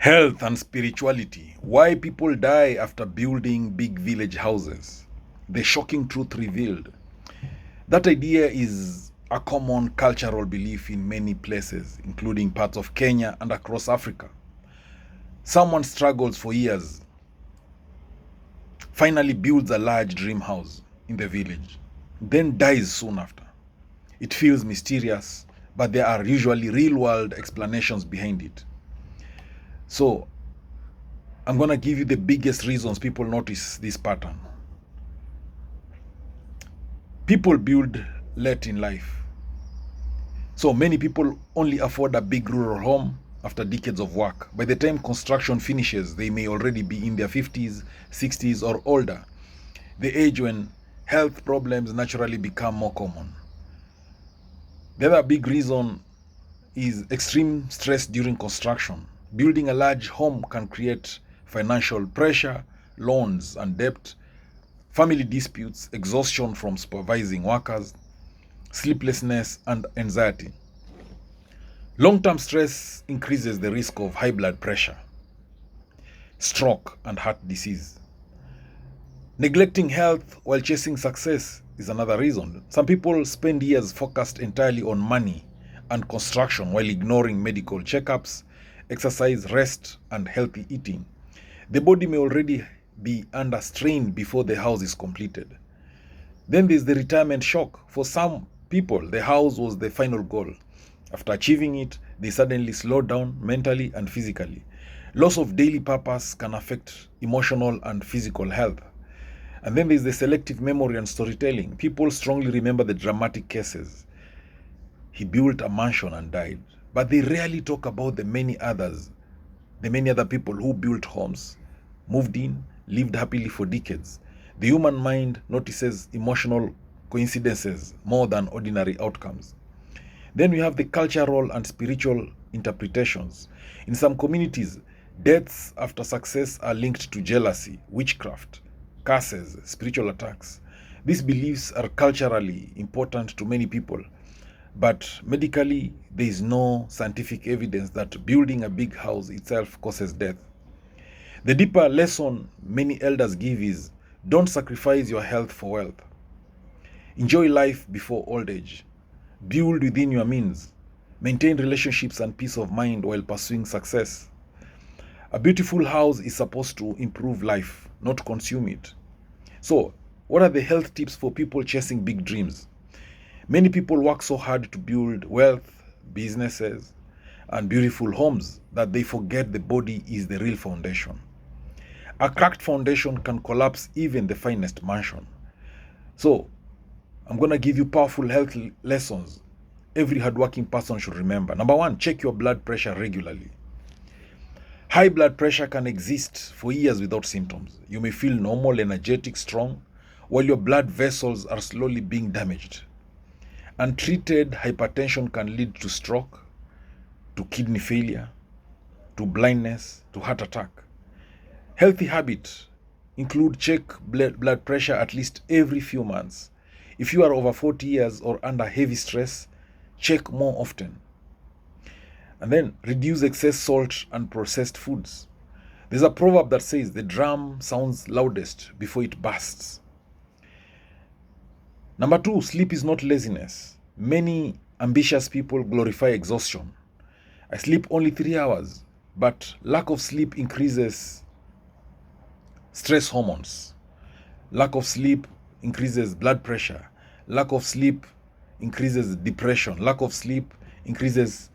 Health and spirituality. Why people die after building big village houses. The shocking truth revealed. That idea is a common cultural belief in many places, including parts of Kenya and across Africa. Someone struggles for years, finally builds a large dream house in the village, then dies soon after. It feels mysterious, but there are usually real world explanations behind it. So, I'm going to give you the biggest reasons people notice this pattern. People build late in life. So many people only afford a big rural home after decades of work. By the time construction finishes, they may already be in their 50s, 60s, or older, the age when health problems naturally become more common. The other big reason is extreme stress during construction. Building a large home can create financial pressure, loans and debt, family disputes, exhaustion from supervising workers, sleeplessness, and anxiety. Long-term stress increases the risk of high blood pressure, stroke, and heart disease. Neglecting health while chasing success is another reason. Some people spend years focused entirely on money and construction while ignoring medical checkups, exercise, rest, and healthy eating. The body may already be under strain before the house is completed. Then there's the retirement shock. For some people, the house was the final goal. After achieving it, they suddenly slow down mentally and physically. Loss of daily purpose can affect emotional and physical health. And then there's the selective memory and storytelling. People strongly remember the dramatic cases. He built a mansion and died. But they rarely talk about the many other people who built homes, moved in, lived happily for decades. The human mind notices emotional coincidences more than ordinary outcomes. Then we have the cultural and spiritual interpretations. In some communities, deaths after success are linked to jealousy, witchcraft, curses, spiritual attacks. These beliefs are culturally important to many people, but medically, there is no scientific evidence that building a big house itself causes death. The deeper lesson many elders give is don't sacrifice your health for wealth. Enjoy life before old age. Build within your means. Maintain relationships and peace of mind while pursuing success. A beautiful house is supposed to improve life, not consume it. So, what are the health tips for people chasing big dreams? Many people work so hard to build wealth, businesses, and beautiful homes that they forget the body is the real foundation. A cracked foundation can collapse even the finest mansion. So, I'm going to give you powerful health lessons every hardworking person should remember. Number one, check your blood pressure regularly. High blood pressure can exist for years without symptoms. You may feel normal, energetic, strong, while your blood vessels are slowly being damaged. Untreated hypertension can lead to stroke, to kidney failure, to blindness, to heart attack. Healthy habits include check blood pressure at least every few months. If you are over 40 years or under heavy stress, check more often. And then reduce excess salt and processed foods. There's a proverb that says the drum sounds loudest before it bursts. Number two, sleep is not laziness. Many ambitious people glorify exhaustion. I sleep only 3 hours, but lack of sleep increases stress hormones. Lack of sleep increases blood pressure. Lack of sleep increases depression. Lack of sleep increases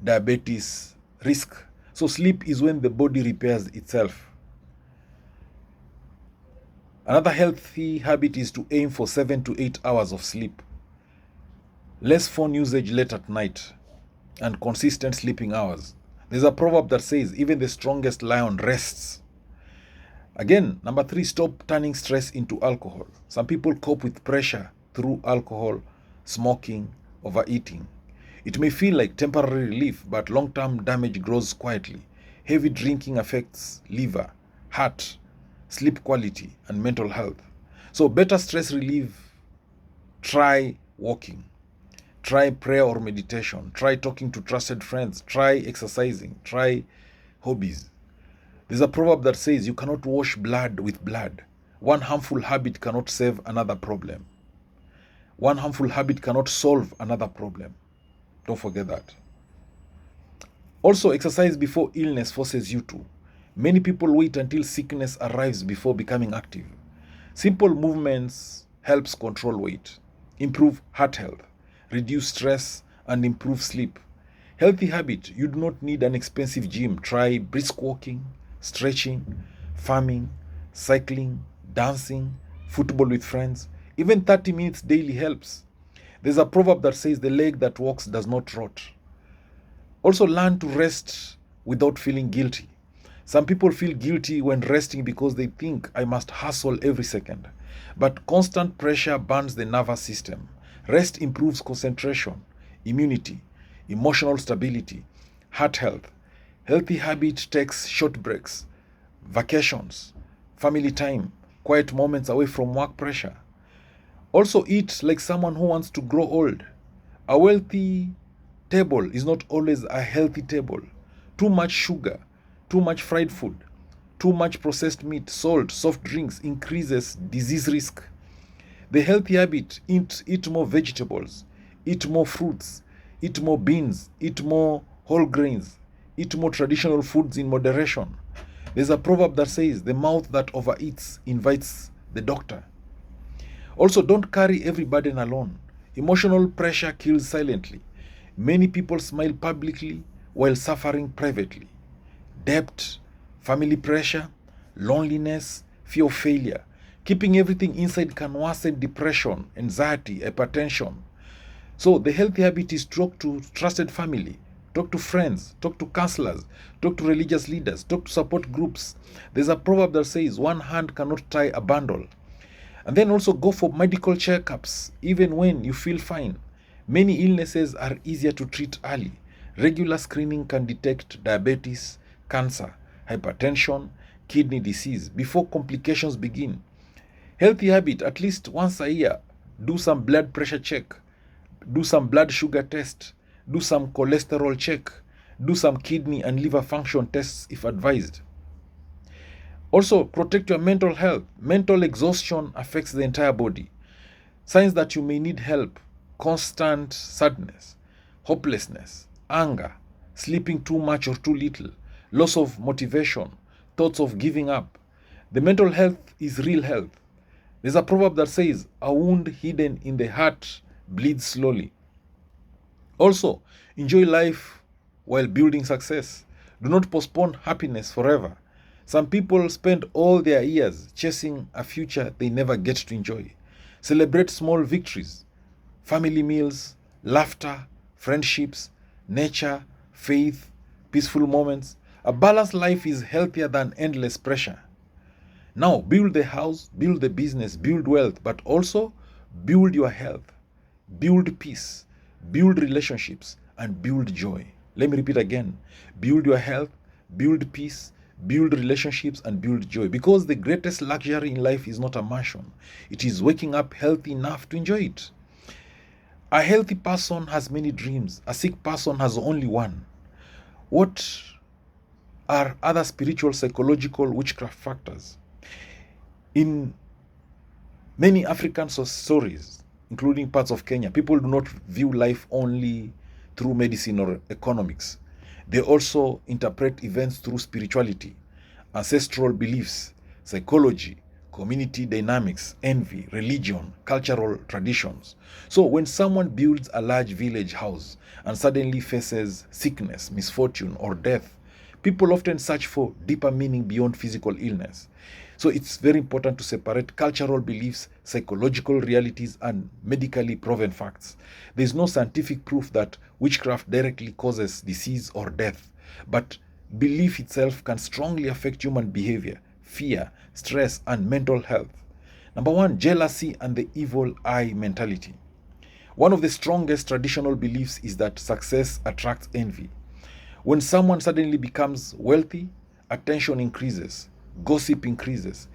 diabetes risk. So sleep is when the body repairs itself. Another healthy habit is to aim for 7 to 8 hours of sleep. Less phone usage late at night and consistent sleeping hours. There's a proverb that says even the strongest lion rests. Again, number three, stop turning stress into alcohol. Some people cope with pressure through alcohol, smoking, overeating. It may feel like temporary relief, but long-term damage grows quietly. Heavy drinking affects liver, heart, sleep quality, and mental health. So better stress relief, try walking, try prayer or meditation, try talking to trusted friends, try exercising, try hobbies. There's a proverb that says you cannot wash blood with blood. One harmful habit cannot save another problem. One harmful habit cannot solve another problem. Don't forget that. Also, exercise before illness forces you to. Many people wait until sickness arrives before becoming active. Simple movements helps control weight, improve heart health, reduce stress, and improve sleep. Healthy habit, you do not need an expensive gym. Try brisk walking, stretching, farming, cycling, dancing, football with friends. Even 30 minutes daily helps. There's a proverb that says the leg that walks does not rot. Also, learn to rest without feeling guilty. Some people feel guilty when resting because they think I must hustle every second. But constant pressure burns the nervous system. Rest improves concentration, immunity, emotional stability, heart health. Healthy habit takes short breaks, vacations, family time, quiet moments away from work pressure. Also eat like someone who wants to grow old. A wealthy table is not always a healthy table. Too much sugar, too much fried food, too much processed meat, salt, soft drinks increases disease risk. The healthy habit, eat more vegetables, eat more fruits, eat more beans, eat more whole grains, eat more traditional foods in moderation. There's a proverb that says the mouth that overeats invites the doctor. Also, don't carry every burden alone. Emotional pressure kills silently. Many people smile publicly while suffering privately. Debt, family pressure, loneliness, fear of failure. Keeping everything inside can worsen depression, anxiety, hypertension. So the healthy habit is talk to trusted family, talk to friends, talk to counselors, talk to religious leaders, talk to support groups. There's a proverb that says one hand cannot tie a bundle. And then also go for medical checkups even when you feel fine. Many illnesses are easier to treat early. Regular screening can detect diabetes, cancer, hypertension, kidney disease before complications begin. Healthy habit, at least once a year, do some blood pressure check, do some blood sugar test, do some cholesterol check, do some kidney and liver function tests if advised. Also, protect your mental health. Mental exhaustion affects the entire body. Signs that you may need help: constant sadness, hopelessness, anger, sleeping too much or too little, loss of motivation, thoughts of giving up. The mental health is real health. There's a proverb that says, a wound hidden in the heart bleeds slowly. Also, enjoy life while building success. Do not postpone happiness forever. Some people spend all their years chasing a future they never get to enjoy. Celebrate small victories, family meals, laughter, friendships, nature, faith, peaceful moments. A balanced life is healthier than endless pressure. Now, build the house, build the business, build wealth, but also build your health, build peace, build relationships, and build joy. Let me repeat again: build your health, build peace, build relationships, and build joy. Because the greatest luxury in life is not a mansion, it is waking up healthy enough to enjoy it. A healthy person has many dreams, a sick person has only one. What are other spiritual, psychological, witchcraft factors? In many African stories, including parts of Kenya, people do not view life only through medicine or economics. They also interpret events through spirituality, ancestral beliefs, psychology, community dynamics, envy, religion, cultural traditions. So when someone builds a large village house and suddenly faces sickness, misfortune, or death, people often search for deeper meaning beyond physical illness. So it's very important to separate cultural beliefs, psychological realities, and medically proven facts. There's no scientific proof that witchcraft directly causes disease or death, but belief itself can strongly affect human behavior, fear, stress, and mental health. Number one, jealousy and the evil eye mentality. One of the strongest traditional beliefs is that success attracts envy. When someone suddenly becomes wealthy, attention increases, gossip increases,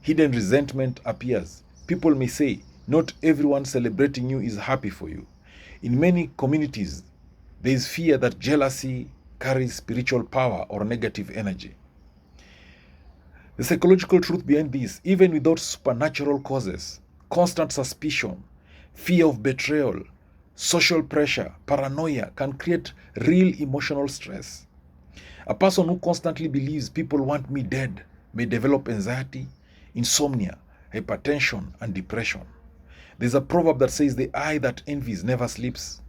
hidden resentment appears. People may say, not everyone celebrating you is happy for you. In many communities, there is fear that jealousy carries spiritual power or negative energy. The psychological truth behind this, even without supernatural causes, constant suspicion, fear of betrayal, social pressure, paranoia can create real emotional stress. A person who constantly believes people want me dead may develop anxiety, insomnia, hypertension, and depression. There's a proverb that says the eye that envies never sleeps.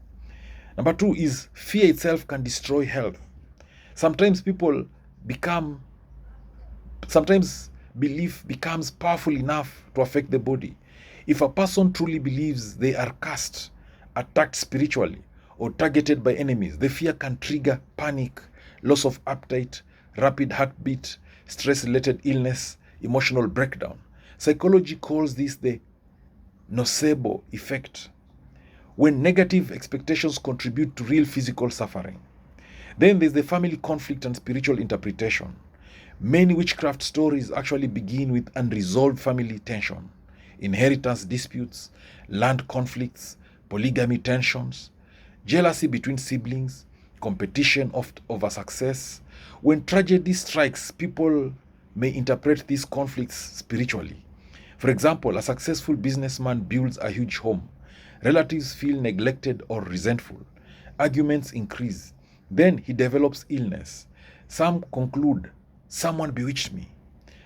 Number two is fear itself can destroy health. Sometimes belief becomes powerful enough to affect the body. If a person truly believes they are cursed, attacked spiritually, or targeted by enemies, the fear can trigger panic, loss of appetite, rapid heartbeat, stress-related illness, emotional breakdown. Psychology calls this the nocebo effect, when negative expectations contribute to real physical suffering. Then there's the family conflict and spiritual interpretation. Many witchcraft stories actually begin with unresolved family tension, inheritance disputes, land conflicts, polygamy tensions, jealousy between siblings, competition over success. When tragedy strikes, people may interpret these conflicts spiritually. For example, a successful businessman builds a huge home. Relatives feel neglected or resentful. Arguments increase. Then he develops illness. Some conclude, someone bewitched me.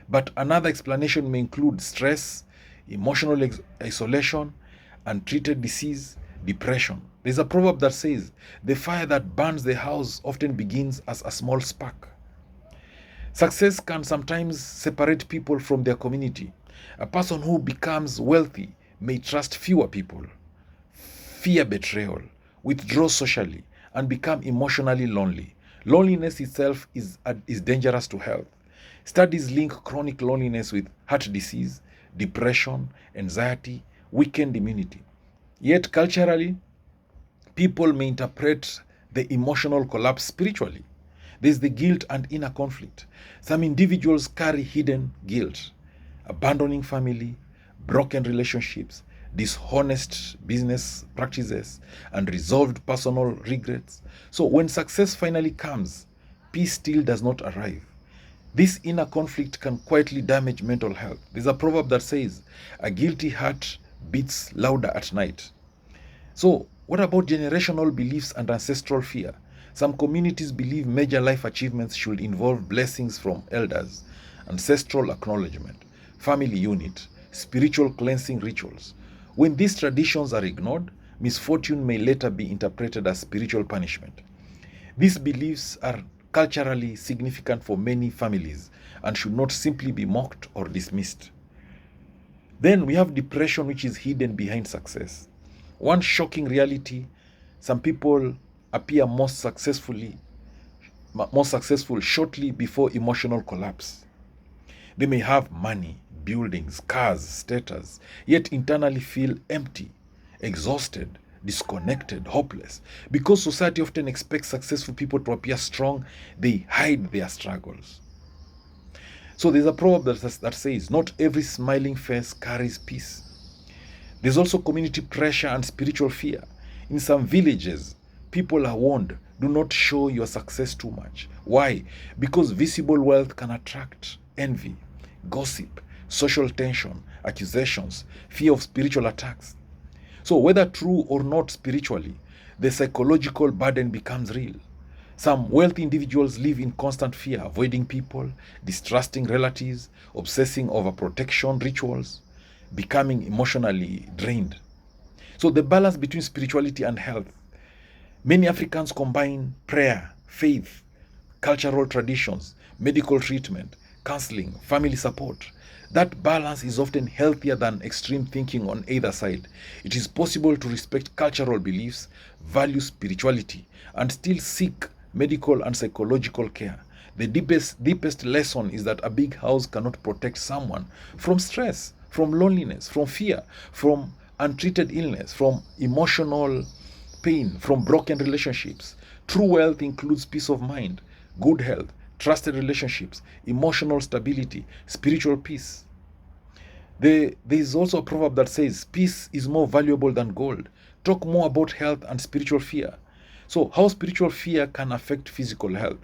But another explanation may include stress, emotional isolation, untreated disease, depression. There's a proverb that says, the fire that burns the house often begins as a small spark. Success can sometimes separate people from their community. A person who becomes wealthy may trust fewer people, fear betrayal, withdraw socially, and become emotionally lonely. Loneliness itself is dangerous to health. Studies link chronic loneliness with heart disease, depression, anxiety, weakened immunity. Yet culturally, people may interpret the emotional collapse spiritually. There's the guilt and inner conflict. Some individuals carry hidden guilt, abandoning family, broken relationships, dishonest business practices, unresolved personal regrets. So when success finally comes, peace still does not arrive. This inner conflict can quietly damage mental health. There's a proverb that says, a guilty heart beats louder at night. So what about generational beliefs and ancestral fear? Some communities believe major life achievements should involve blessings from elders, ancestral acknowledgement, family unit, spiritual cleansing rituals. When these traditions are ignored, misfortune may later be interpreted as spiritual punishment. These beliefs are culturally significant for many families and should not simply be mocked or dismissed. Then we have depression, which is hidden behind success. One shocking reality, some people appear most successful shortly before emotional collapse. They may have money, buildings, cars, status, yet internally feel empty, exhausted, disconnected, hopeless. Because society often expects successful people to appear strong, they hide their struggles. So there's a proverb that says, not every smiling face carries peace. There's also community pressure and spiritual fear. In some villages, people are warned, do not show your success too much. Why? Because visible wealth can attract envy, gossip, social tension, accusations, fear of spiritual attacks. So whether true or not spiritually, the psychological burden becomes real. Some wealthy individuals live in constant fear, avoiding people, distrusting relatives, obsessing over protection rituals, becoming emotionally drained. So the balance between spirituality and health. Many Africans combine prayer, faith, cultural traditions, medical treatment, counseling, family support. That balance is often healthier than extreme thinking on either side. It is possible to respect cultural beliefs, value spirituality, and still seek medical and psychological care. The deepest lesson is that a big house cannot protect someone from stress, from loneliness, from fear, from untreated illness, from emotional pain, from broken relationships. True wealth includes peace of mind, good health, trusted relationships, emotional stability, spiritual peace. There is also a proverb that says, peace is more valuable than gold. Talk more about health and spiritual fear. So how spiritual fear can affect physical health.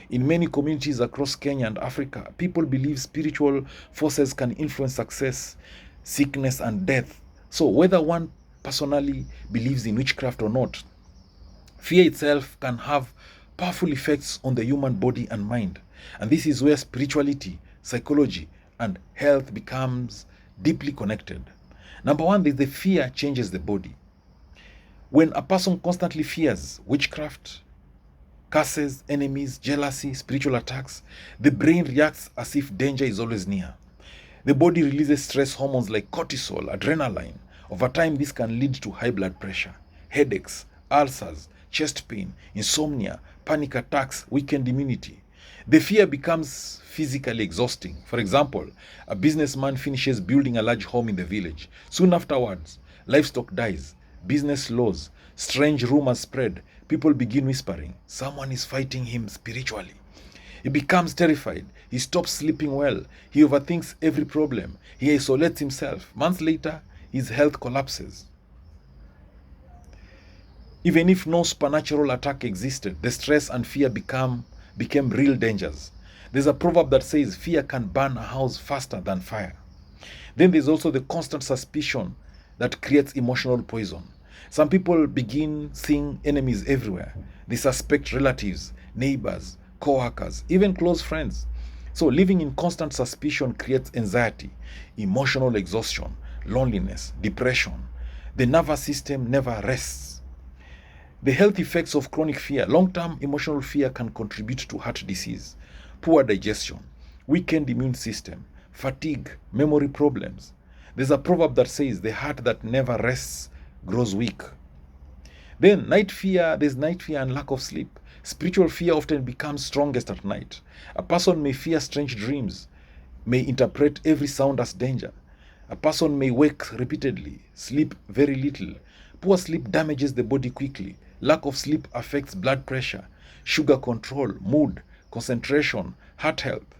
In many communities across Kenya and Africa, people believe spiritual forces can influence success, sickness, and death. So, whether one personally believes in witchcraft or not, fear itself can have powerful effects on the human body and mind. And this is where spirituality, psychology, and health becomes deeply connected. Number one is the fear changes the body. When a person constantly fears witchcraft, curses, enemies, jealousy, spiritual attacks, the brain reacts as if danger is always near. The body releases stress hormones like cortisol, adrenaline. Over time, this can lead to high blood pressure, headaches, ulcers, chest pain, insomnia, panic attacks, weakened immunity. The fear becomes physically exhausting. For example, a businessman finishes building a large home in the village. Soon afterwards, livestock dies, business slows, strange rumors spread. People begin whispering, someone is fighting him spiritually. He becomes terrified. He stops sleeping well. He overthinks every problem. He isolates himself. Months later, his health collapses. Even if no supernatural attack existed, the stress and fear became real dangers. There's a proverb that says fear can burn a house faster than fire. Then there's also the constant suspicion that creates emotional poison. Some people begin seeing enemies everywhere. They suspect relatives, neighbors, co-workers, even close friends. So living in constant suspicion creates anxiety, emotional exhaustion, loneliness, depression. The nervous system never rests. The health effects of chronic fear. Long-term emotional fear can contribute to heart disease, poor digestion, weakened immune system, fatigue, memory problems. There's a proverb that says the heart that never rests grows weak. Then there's night fear and lack of sleep. Spiritual fear often becomes strongest at night. A person may fear strange dreams, may interpret every sound as danger. A person may wake repeatedly, sleep very little. Poor sleep damages the body quickly. Lack of sleep affects blood pressure, sugar control, mood, concentration, heart health.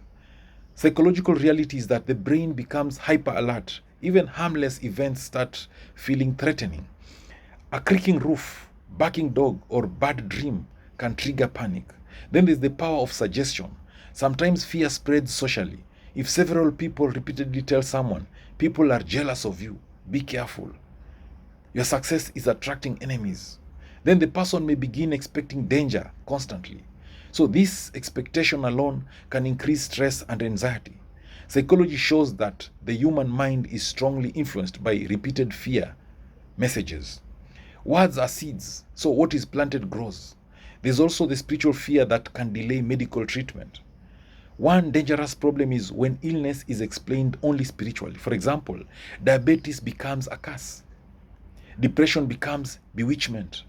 Psychological reality is that the brain becomes hyper alert. Even harmless events start feeling threatening. A creaking roof, barking dog, or bad dream can trigger panic. Then there's the power of suggestion. Sometimes fear spreads socially. If several people repeatedly tell someone, people are jealous of you, be careful, your success is attracting enemies, then the person may begin expecting danger constantly. So this expectation alone can increase stress and anxiety. Psychology shows that the human mind is strongly influenced by repeated fear messages. Words are seeds, so what is planted grows. There's also the spiritual fear that can delay medical treatment. One dangerous problem is when illness is explained only spiritually. For example, diabetes becomes a curse. Depression becomes bewitchment.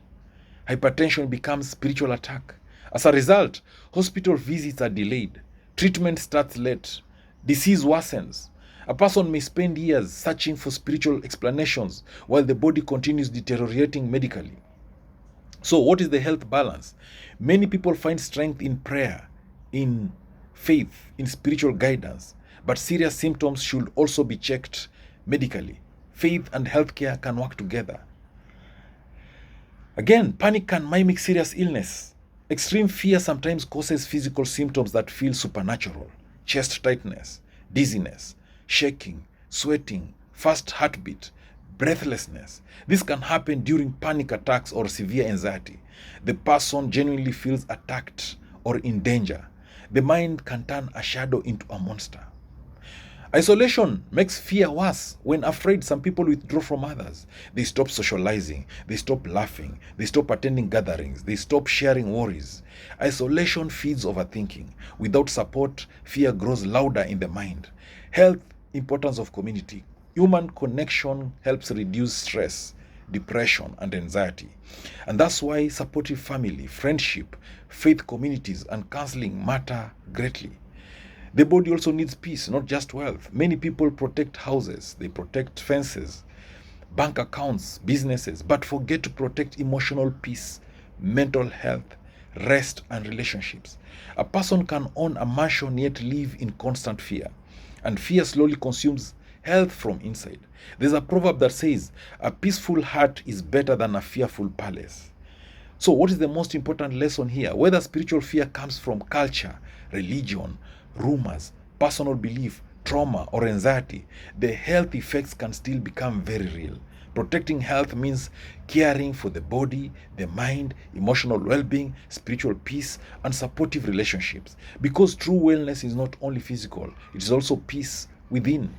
Hypertension becomes spiritual attack. As a result, hospital visits are delayed. Treatment starts late. Disease worsens. A person may spend years searching for spiritual explanations while the body continues deteriorating medically. So what is the health balance? Many people find strength in prayer, in faith, in spiritual guidance, but serious symptoms should also be checked medically. Faith and healthcare can work together. Again, panic can mimic serious illness. Extreme fear sometimes causes physical symptoms that feel supernatural. Chest tightness, dizziness, shaking, sweating, fast heartbeat, breathlessness. This can happen during panic attacks or severe anxiety. The person genuinely feels attacked or in danger. The mind can turn a shadow into a monster. Isolation makes fear worse. When afraid, some people withdraw from others. They stop socializing. They stop laughing. They stop attending gatherings. They stop sharing worries. Isolation feeds overthinking. Without support, fear grows louder in the mind. Health, importance of community. Human connection helps reduce stress, depression, and anxiety. And that's why supportive family, friendship, faith communities, and counseling matter greatly. The body also needs peace, not just wealth. Many people protect houses, they protect fences, bank accounts, businesses, but forget to protect emotional peace, mental health, rest, and relationships. A person can own a mansion yet live in constant fear, and fear slowly consumes health from inside. There's a proverb that says, a peaceful heart is better than a fearful palace. So what is the most important lesson here? Whether spiritual fear comes from culture, religion, rumors, personal belief, trauma, or anxiety, the health effects can still become very real. Protecting health means caring for the body, the mind, emotional well-being, spiritual peace, and supportive relationships. Because true wellness is not only physical, it is also peace within.